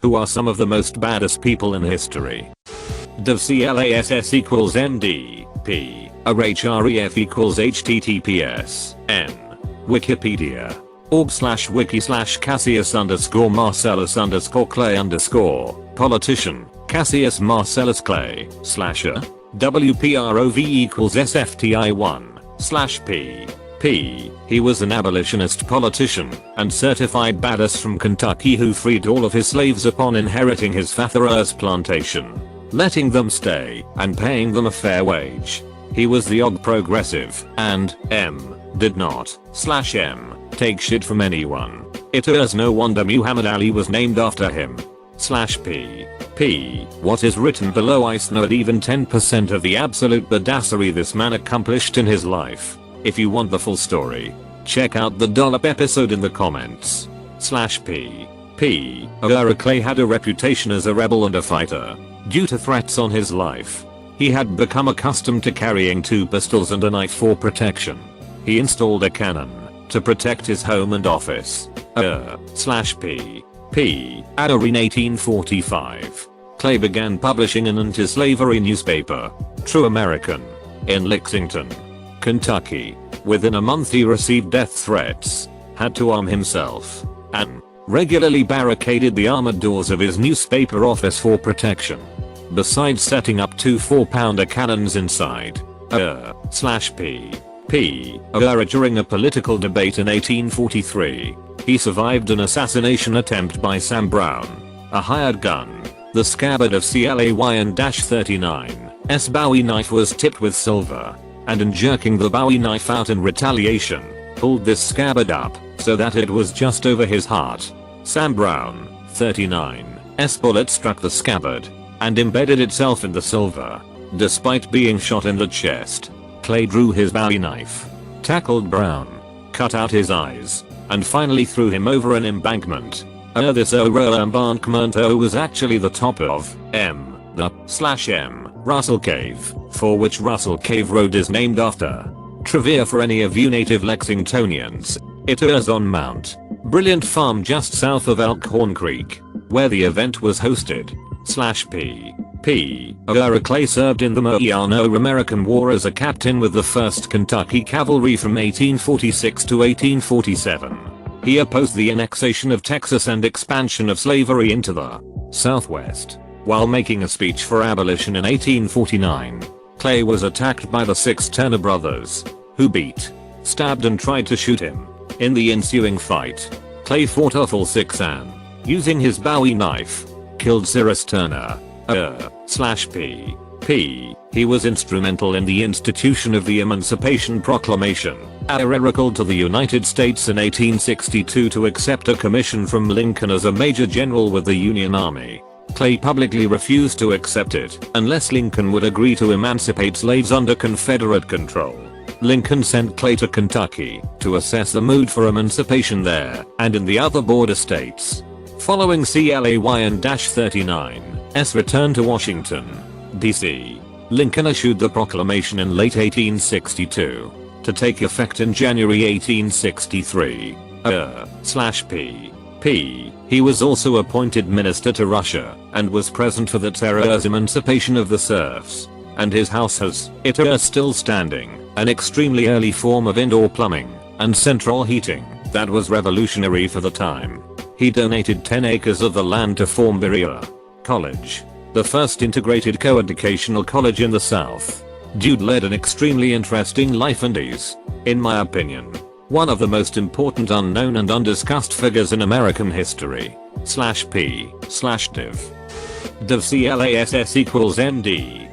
Who are some of the most baddest people in history? Div CLASS equals ND, RHREF equals HTTPS, N. Wikipedia. org/wiki/Cassius_Marcellus_Clay_ politician, Cassius Marcellus Clay, slasher, WPROV equals SFTI1/P. He was an abolitionist politician and certified badass from Kentucky who freed all of his slaves upon inheriting his father's plantation, letting them stay and paying them a fair wage. He was the OG progressive and did not/M take shit from anyone. It is no wonder Muhammad Ali was named after him. /P. What is written below is not even 10% of the absolute badassery this man accomplished in his life. If you want the full story, check out the dollop episode in the comments. /P. Clay had a reputation as a rebel and a fighter. Due to threats on his life, he had become accustomed to carrying 2 pistols and a knife for protection. He installed a cannon to protect his home and office. /P. At in 1845, Clay began publishing an anti-slavery newspaper, True American, in Lexington, Kentucky. Within a month he received death threats, had to arm himself, and regularly barricaded the armored doors of his newspaper office for protection. Besides setting up 2 4-pounder cannons inside, /P. During a political debate in 1843, he survived an assassination attempt by Sam Brown, a hired gun. The scabbard of CLAY-39's Bowie knife was tipped with silver, and in jerking the Bowie knife out in retaliation, pulled this scabbard up so that it was just over his heart. Sam Brown, 39's bullet struck the scabbard and embedded itself in the silver. Despite being shot in the chest, Clay drew his Bowie knife, tackled Brown, cut out his eyes, and finally threw him over an embankment. This embankment was actually the top of the/M Russell Cave, for which Russell Cave Road is named after. Trivia for any of you native Lexingtonians: it is on Mount Brilliant Farm just south of Elkhorn Creek, where the event was hosted. /P. Clay served in the Mexican-American War as a captain with the 1st Kentucky Cavalry from 1846 to 1847. He opposed the annexation of Texas and expansion of slavery into the Southwest. While making a speech for abolition in 1849, Clay was attacked by the 6 Turner brothers, who beat, stabbed and tried to shoot him. In the ensuing fight, Clay fought off all 6 and, using his Bowie knife, killed Cyrus Turner. /P. He was instrumental in the institution of the Emancipation Proclamation, recalled to the United States in 1862 to accept a commission from Lincoln as a major general with the Union Army. Clay publicly refused to accept it unless Lincoln would agree to emancipate slaves under Confederate control. Lincoln sent Clay to Kentucky to assess the mood for emancipation there and in the other border states. Following CLAY-39's return to Washington, D.C., Lincoln issued the proclamation in late 1862 to take effect in January 1863. /P. He was also appointed minister to Russia and was present for the terror's emancipation of the serfs, and his house has, it is still standing, an extremely early form of indoor plumbing and central heating that was revolutionary for the time. He donated 10 acres of the land to form Berea College, the first integrated co-educational college in the South. Dude led an extremely interesting life and is, in my opinion, one of the most important unknown and undiscussed figures in American history. /P/div. Div CLASS equals ND,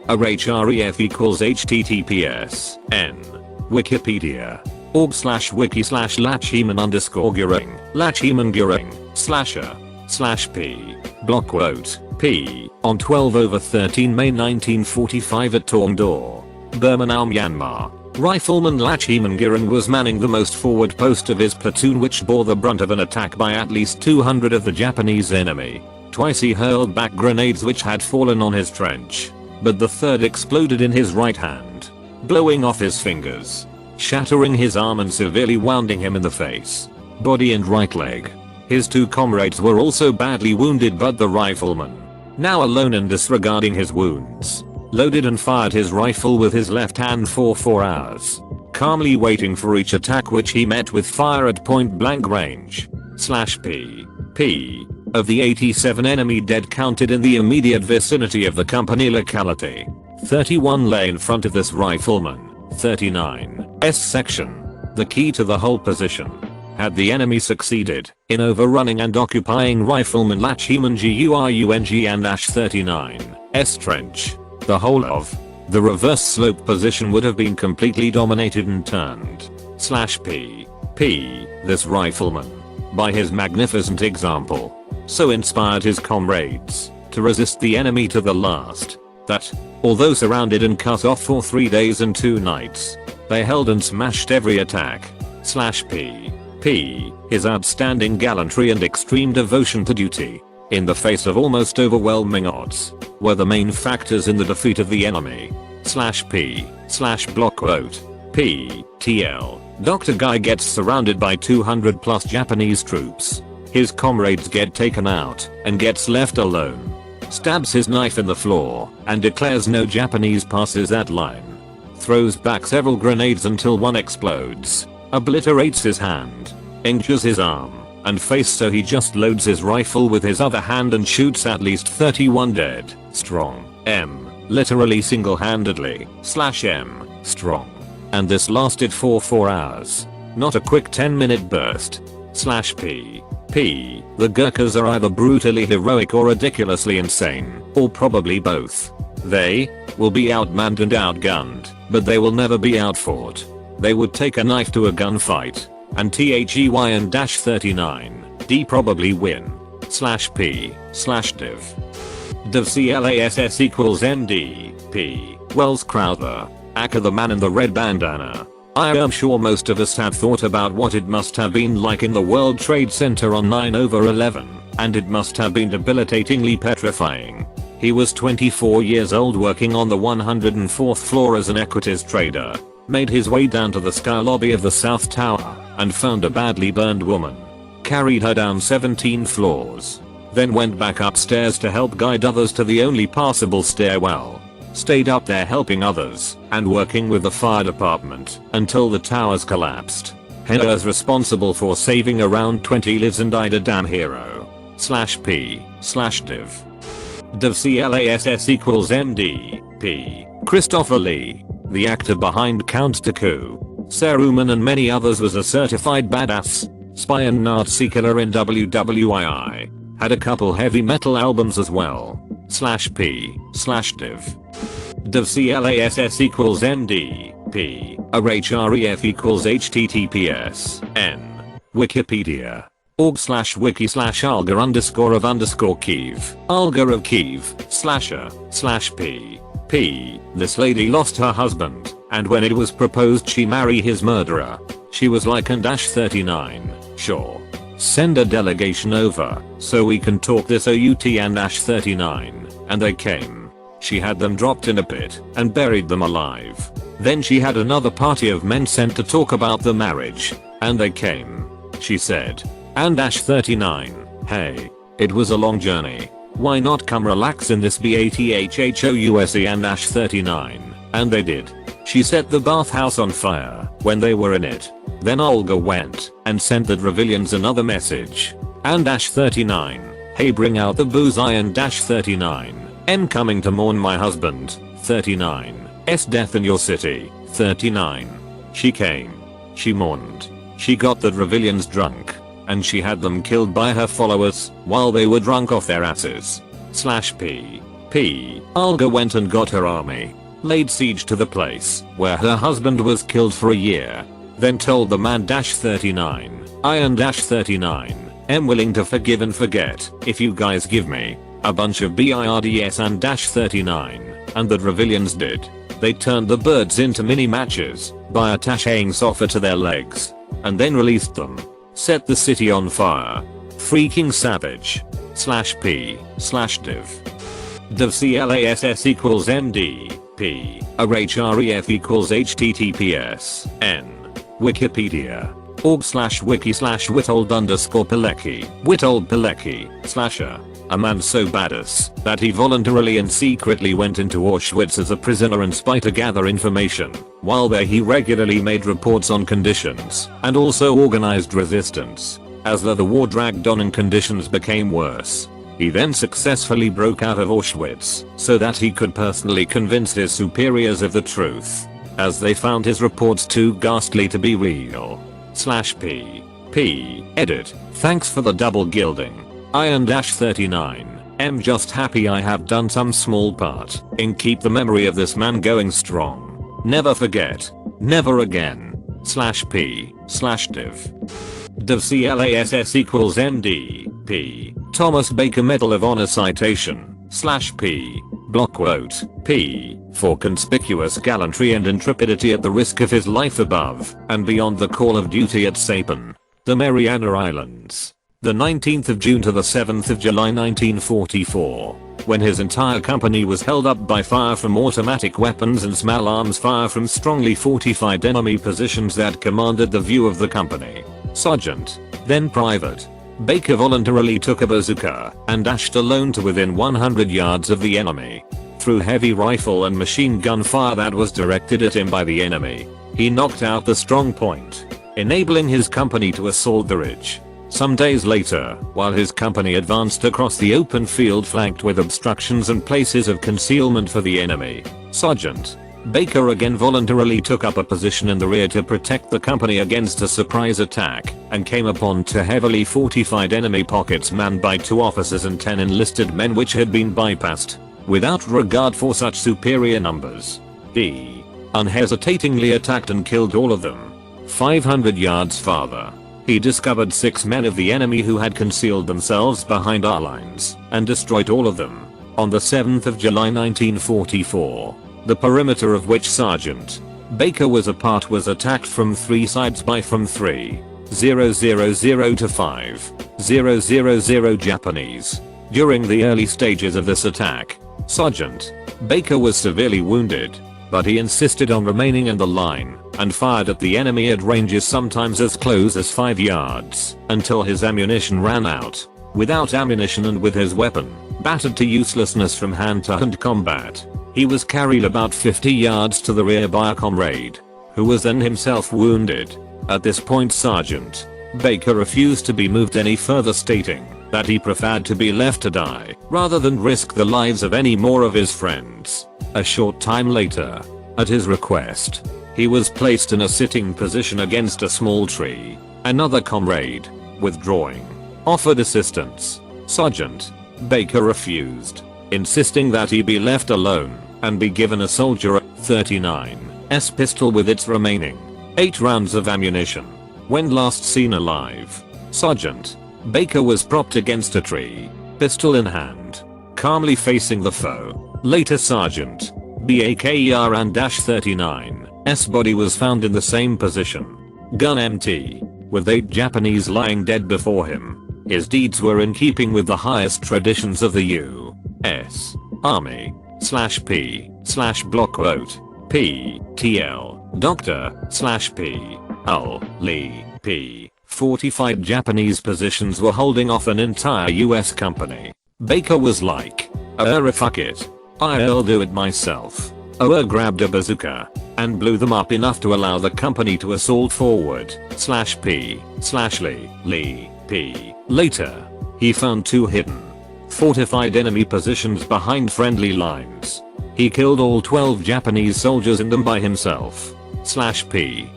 RHREF equals HTTPS, N. Wikipedia. org/wiki/Lachheman_Göring, slasher, /P. Block quote, P. On 12/13 May 1945 at Tongdor, Birmingham, Myanmar, Rifleman Lachheman Göring was manning the most forward post of his platoon, which bore the brunt of an attack by at least 200 of the Japanese enemy. Twice he hurled back grenades which had fallen on his trench, but the third exploded in his right hand, blowing off his fingers, shattering his arm and severely wounding him in the face, body and right leg. His 2 comrades were also badly wounded, but the rifleman, now alone and disregarding his wounds, loaded and fired his rifle with his left hand for 4 hours, calmly waiting for each attack, which he met with fire at point blank range. P. Of the 87 enemy dead counted in the immediate vicinity of the company locality, 31 lay in front of this rifleman. 39's section. The key to the whole position. Had the enemy succeeded in overrunning and occupying rifleman Lachman Guring and -39's trench, the whole of the reverse slope position would have been completely dominated and turned. P. This rifleman, by his magnificent example, so inspired his comrades to resist the enemy to the last, that, although surrounded and cut off for 3 days and 2 nights, they held and smashed every attack. P. His outstanding gallantry and extreme devotion to duty, in the face of almost overwhelming odds, were the main factors in the defeat of the enemy. P/block quote. P.T.L. Dr. Guy gets surrounded by 200 plus Japanese troops. His comrades get taken out and gets left alone. Stabs his knife in the floor and declares no Japanese passes that line. Throws back several grenades until one explodes, obliterates his hand, injures his arm and face, so he just loads his rifle with his other hand and shoots at least 31 dead strong M. Literally single-handedly /M strong. And this lasted for 4 hours. Not a quick 10-minute burst. P. The Gurkhas are either brutally heroic or ridiculously insane, or probably both. They will be outmanned and outgunned, but they will never be outfought. They would take a knife to a gunfight, and THEY and -39D probably win. P/div. Div CLASS equals MD. P. Wells Crowther. Aka the man in the red bandana. I am sure most of us have thought about what it must have been like in the World Trade Center on 9/11, and it must have been debilitatingly petrifying. He was 24 years old, working on the 104th floor as an equities trader. Made his way down to the sky lobby of the South Tower and found a badly burned woman. Carried her down 17 floors. Then went back upstairs to help guide others to the only passable stairwell. Stayed up there helping others and working with the fire department until the towers collapsed. He's responsible for saving around 20 lives and died a damn hero. P/div. Div CLASS equals MD. P. Christopher Lee, the actor behind Count Dooku, Saruman and many others, was a certified badass, spy and Nazi killer in WWII. Had a couple heavy metal albums as well. P/div. Div CLASS equals MD. P. RHREF equals HTTPS. N. Wikipedia. org/wiki/alga_of_Kiev. Alga of Kiev, /P. P. This lady lost her husband, and when it was proposed she marry his murderer, she was like and -39, sure. Send a delegation over, so we can talk this out and -39, and they came. She had them dropped in a pit, and buried them alive. Then she had another party of men sent to talk about the marriage, and they came. She said, and -39, hey, it was a long journey. Why not come relax in this BATHHOUSE and -39, and they did. She set the bathhouse on fire when they were in it. Then Olga went and sent the Dravillians another message. And -39, hey, bring out the booze, I and -39, am coming to mourn my husband, 39's death in your city, 39. She came. She mourned. She got the Dravillians drunk, and she had them killed by her followers while they were drunk off their asses. P. Olga went and got her army, laid siege to the place where her husband was killed for a year, then told the man -39, I and -39 am willing to forgive and forget if you guys give me a bunch of BIRDS and -39, and the Dravillians did. They turned the birds into mini matches by attaching sofa to their legs, and then released them. Set the city on fire. Freaking savage. P/div. Div CLASS equals MD. P. RHREF equals HTTPS. N. Wikipedia. org/wiki/witold_Pilecki. Witold Pilecki, slasher. A man so badass that he voluntarily and secretly went into Auschwitz as a prisoner and spy to gather information. While there he regularly made reports on conditions and also organized resistance. As the war dragged on and conditions became worse, he then successfully broke out of Auschwitz so that he could personally convince his superiors of the truth, as they found his reports too ghastly to be real. /p. Edit. Thanks for the double gilding. Iron-39. I'm just happy I have done some small part in keep the memory of this man going strong. Never forget. Never again. /p/div. Div CLASS equals MD. Thomas Baker Medal of Honor citation. /p. Block quote. P. For conspicuous gallantry and intrepidity at the risk of his life above and beyond the call of duty at Saipan, the Mariana Islands. The 19th of June to the 7th of July 1944, when his entire company was held up by fire from automatic weapons and small arms fire from strongly fortified enemy positions that commanded the view of the company. Sergeant, then Private, Baker voluntarily took a bazooka and dashed alone to within 100 yards of the enemy. Through heavy rifle and machine gun fire that was directed at him by the enemy, he knocked out the strong point, enabling his company to assault the ridge. Some days later, while his company advanced across the open field flanked with obstructions and places of concealment for the enemy, Sergeant Baker again voluntarily took up a position in the rear to protect the company against a surprise attack and came upon two heavily fortified enemy pockets manned by 2 officers and 10 enlisted men which had been bypassed. Without regard for such superior numbers, he unhesitatingly attacked and killed all of them. 500 yards farther, he discovered 6 men of the enemy who had concealed themselves behind our lines and destroyed all of them. On the 7th of July 1944, the perimeter of which Sergeant Baker was a part was attacked from 3 sides by from 3,000 to 5,000 Japanese. During the early stages of this attack, Sergeant Baker was severely wounded, but he insisted on remaining in the line and fired at the enemy at ranges sometimes as close as 5 yards until his ammunition ran out. Without ammunition and with his weapon battered to uselessness from hand-to-hand combat, he was carried about 50 yards to the rear by a comrade, who was then himself wounded. At this point Sergeant Baker refused to be moved any further, stating that he preferred to be left to die rather than risk the lives of any more of his friends. A short time later, at his request, he was placed in a sitting position against a small tree. Another comrade, withdrawing, offered assistance. Sergeant Baker refused, insisting that he be left alone and be given a soldier 39's pistol with its remaining 8 rounds of ammunition. When last seen alive, Sergeant Baker was propped against a tree, pistol in hand, calmly facing the foe. Later Sergeant Baker and 39's body was found in the same position, gun empty, with 8 Japanese lying dead before him. His deeds were in keeping with the highest traditions of the U.S. Army. /p/block quote. PTL. Dr. /p. Hull. Lee. P. Fortified Japanese positions were holding off an entire US company. Baker was like, fuck it. I'll do it myself. Grabbed a bazooka and blew them up enough to allow the company to assault forward. /p/Lee. P. Later, he found 2 hidden, fortified enemy positions behind friendly lines. He killed all 12 Japanese soldiers in them by himself. /p/Lee.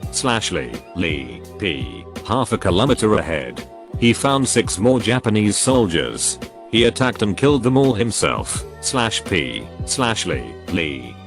P. Half a kilometer ahead, he found 6 more Japanese soldiers. He attacked and killed them all himself. /p/Lee.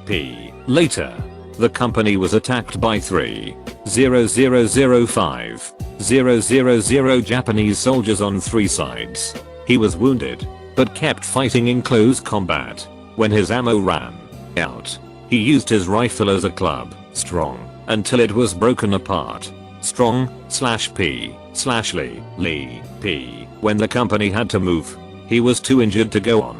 P. Later, the company was attacked by 3,005,000 Japanese soldiers on 3 sides. He was wounded, but kept fighting in close combat. When his ammo ran out, he used his rifle as a club, strong, until it was broken apart. Strong /p/Lee. P. When the company had to move, he was too injured to go on.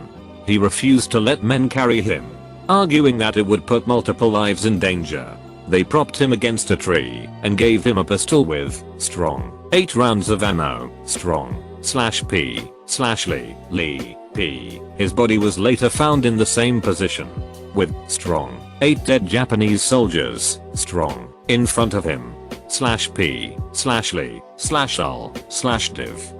He refused to let men carry him, arguing that it would put multiple lives in danger. They propped him against a tree and gave him a pistol with strong 8 rounds of ammo. Strong/P/Lee P. His body was later found in the same position with strong 8 dead Japanese soldiers strong in front of him. /P/Lee/Ul/Div.